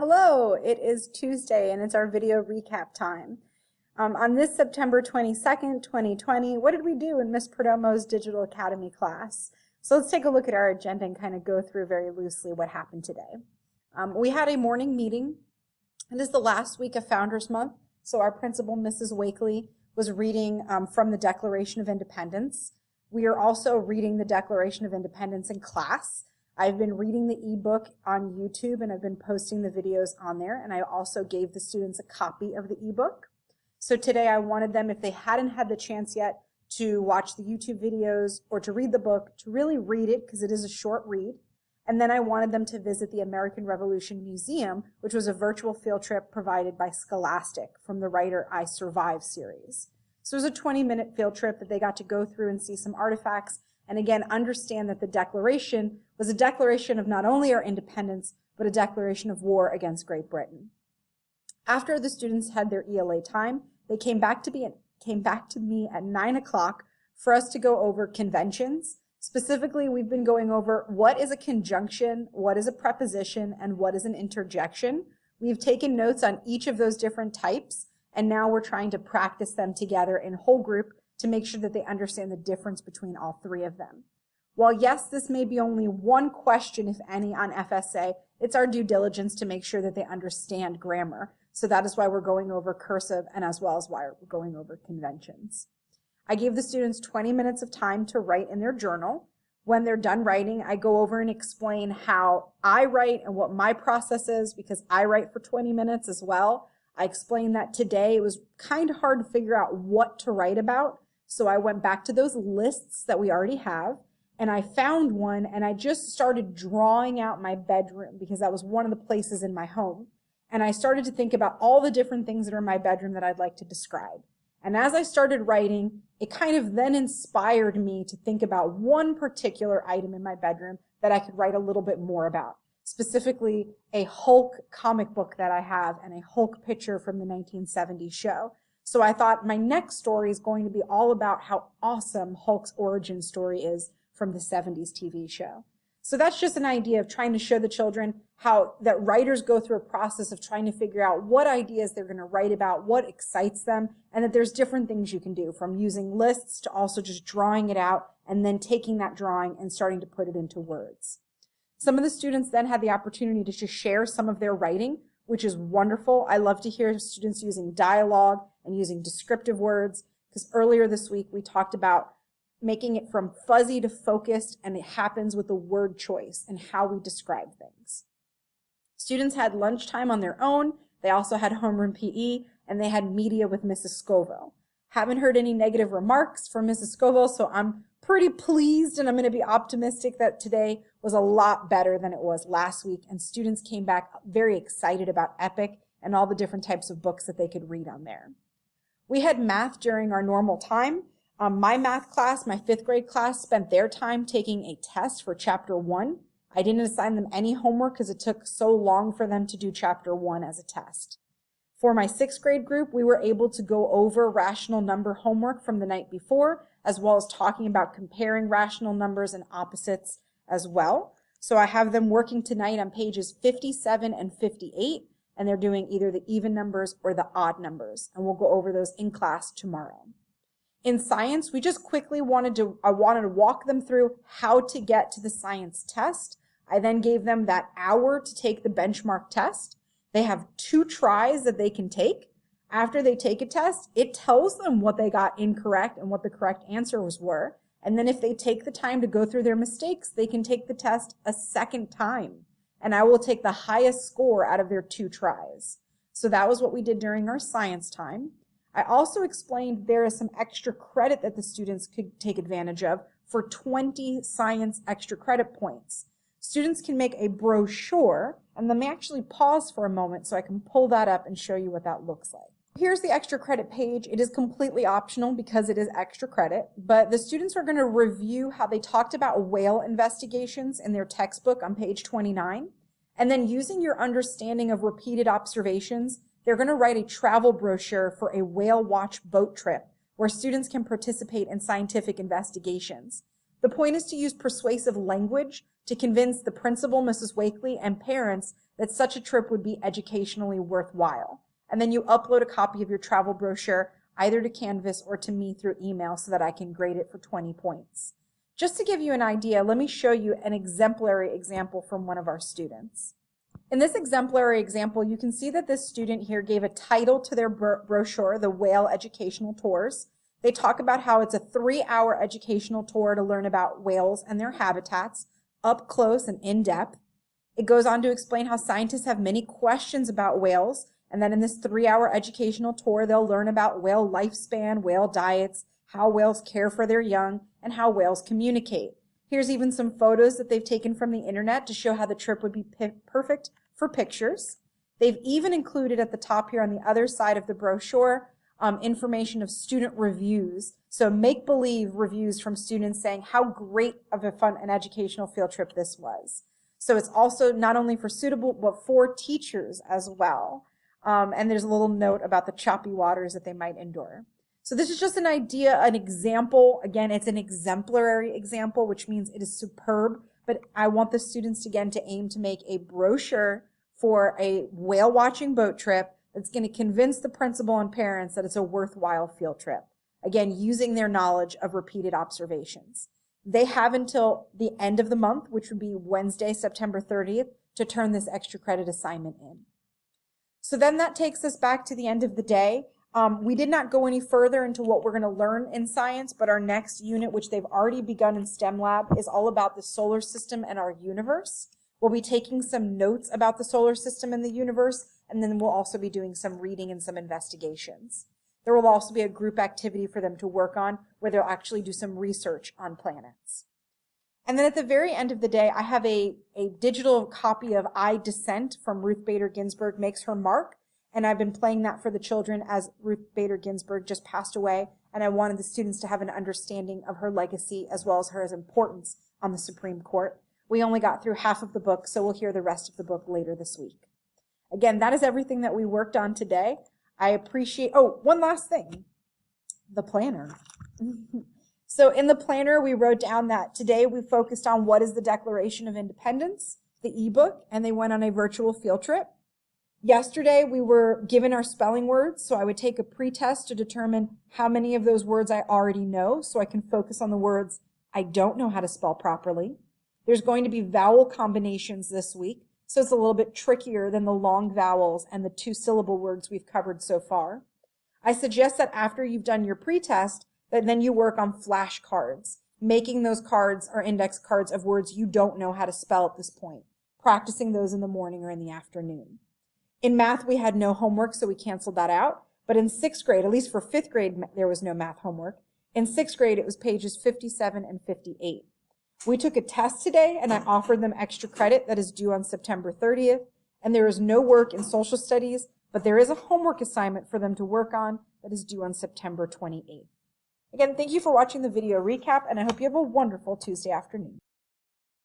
Hello, it is Tuesday and it's our video recap time. On this September 22nd, 2020, what did we do in Ms. Perdomo's Digital Academy class? So let's take a look at our agenda and kind of go through very loosely what happened today. We had a morning meeting. It is the last week of Founders Month, so our principal, Mrs. Wakely, was reading from the Declaration of Independence. We are also reading the Declaration of Independence in class. I've been reading the ebook on YouTube and I've been posting the videos on there, and I also gave the students a copy of the ebook. So today I wanted them, if they hadn't had the chance yet to watch the YouTube videos or to read the book, to really read it because it is a short read. And then I wanted them to visit the American Revolution Museum, which was a virtual field trip provided by Scholastic from the Writer I Survive series. So it was a 20-minute field trip that they got to go through and see some artifacts and again understand that the Declaration was a declaration of not only our independence, but a declaration of war against Great Britain. After the students had their ELA time, they came back to me at 9 o'clock for us to go over conventions. Specifically, we've been going over what is a conjunction, what is a preposition, and what is an interjection. We've taken notes on each of those different types, and now we're trying to practice them together in whole group to make sure that they understand the difference between all three of them. While yes, this may be only one question, if any, on FSA, it's our due diligence to make sure that they understand grammar. So that is why we're going over cursive and as well as why we're going over conventions. I gave the students 20 minutes of time to write in their journal. When they're done writing, I go over and explain how I write and what my process is, because I write for 20 minutes as well. I explained that today it was kind of hard to figure out what to write about. So I went back to those lists that we already have, and I found one, and I just started drawing out my bedroom because that was one of the places in my home. And I started to think about all the different things that are in my bedroom that I'd like to describe. And as I started writing, it kind of then inspired me to think about one particular item in my bedroom that I could write a little bit more about. Specifically, a Hulk comic book that I have and a Hulk picture from the 1970s show. So I thought my next story is going to be all about how awesome Hulk's origin story is from the 70s TV show. So that's just an idea of trying to show the children how that writers go through a process of trying to figure out what ideas they're going to write about, what excites them, and that there's different things you can do, from using lists to also just drawing it out and then taking that drawing and starting to put it into words. Some of the students then had the opportunity to just share some of their writing, which is wonderful. I love to hear students using dialogue and using descriptive words, because earlier this week we talked about making it from fuzzy to focused, and it happens with the word choice and how we describe things. Students had lunchtime on their own. They also had homeroom PE, and they had media with Mrs. Scoville. Haven't heard any negative remarks from Mrs. Scoville, so I'm pretty pleased, and I'm going to be optimistic that today was a lot better than it was last week, and students came back very excited about EPIC and all the different types of books that they could read on there. We had math during our normal time. My math class, my 5th grade class, spent their time taking a test for Chapter 1. I didn't assign them any homework because it took so long for them to do Chapter 1 as a test. For my 6th grade group, we were able to go over rational number homework from the night before, as well as talking about comparing rational numbers and opposites as well. So I have them working tonight on pages 57 and 58, and they're doing either the even numbers or the odd numbers, and we'll go over those in class tomorrow. In science, we just quickly wanted to walk them through how to get to the science test. I then gave them that hour to take the benchmark test. They have 2 tries that they can take. After they take a test, it tells them what they got incorrect and what the correct answers were. And then if they take the time to go through their mistakes, they can take the test a second time. And I will take the highest score out of their 2 tries. So that was what we did during our science time. I also explained there is some extra credit that the students could take advantage of for 20 science extra credit points. Students can make a brochure, and let me actually pause for a moment so I can pull that up and show you what that looks like. Here's the extra credit page. It is completely optional because it is extra credit, but the students are going to review how they talked about whale investigations in their textbook on page 29, and then using your understanding of repeated observations, they're going to write a travel brochure for a whale watch boat trip where students can participate in scientific investigations. The point is to use persuasive language to convince the principal, Mrs. Wakely, and parents that such a trip would be educationally worthwhile. And then you upload a copy of your travel brochure either to Canvas or to me through email so that I can grade it for 20 points. Just to give you an idea, let me show you an exemplary example from one of our students. In this exemplary example, you can see that this student here gave a title to their brochure, the Whale Educational Tours. They talk about how it's a 3-hour educational tour to learn about whales and their habitats, up close and in depth. It goes on to explain how scientists have many questions about whales, and then in this 3-hour educational tour, they'll learn about whale lifespan, whale diets, how whales care for their young, and how whales communicate. Here's even some photos that they've taken from the internet to show how the trip would be perfect for pictures. They've even included at the top here on the other side of the brochure information of student reviews. So make-believe reviews from students saying how great of a fun and educational field trip this was. So it's also not only for suitable, but for teachers as well. And there's a little note about the choppy waters that they might endure. So this is just an idea, an example. Again, it's an exemplary example, which means it is superb. But I want the students, again, to aim to make a brochure for a whale watching boat trip that's going to convince the principal and parents that it's a worthwhile field trip. Again, using their knowledge of repeated observations. They have until the end of the month, which would be Wednesday, September 30th, to turn this extra credit assignment in. So then that takes us back to the end of the day. We did not go any further into what we're going to learn in science, but our next unit, which they've already begun in STEM Lab, is all about the solar system and our universe. We'll be taking some notes about the solar system and the universe, and then we'll also be doing some reading and some investigations. There will also be a group activity for them to work on where they'll actually do some research on planets. And then at the very end of the day, I have a digital copy of I Descent from Ruth Bader Ginsburg Makes Her Mark. And I've been playing that for the children as Ruth Bader Ginsburg just passed away. And I wanted the students to have an understanding of her legacy as well as her importance on the Supreme Court. We only got through half of the book, so we'll hear the rest of the book later this week. Again, that is everything that we worked on today. I appreciate, oh, one last thing, the planner. So in the planner, we wrote down that today we focused on what is the Declaration of Independence, the ebook, and they went on a virtual field trip. Yesterday, we were given our spelling words, so I would take a pretest to determine how many of those words I already know, so I can focus on the words I don't know how to spell properly. There's going to be vowel combinations this week, so it's a little bit trickier than the long vowels and the 2-syllable words we've covered so far. I suggest that after you've done your pretest, that then you work on flashcards, making those cards or index cards of words you don't know how to spell at this point, practicing those in the morning or in the afternoon. In math, we had no homework, so we canceled that out. But in 6th grade, at least for 5th grade, there was no math homework. In 6th grade, it was pages 57 and 58. We took a test today, and I offered them extra credit that is due on September 30th. And there is no work in social studies, but there is a homework assignment for them to work on that is due on September 28th. Again, thank you for watching the video recap, and I hope you have a wonderful Tuesday afternoon.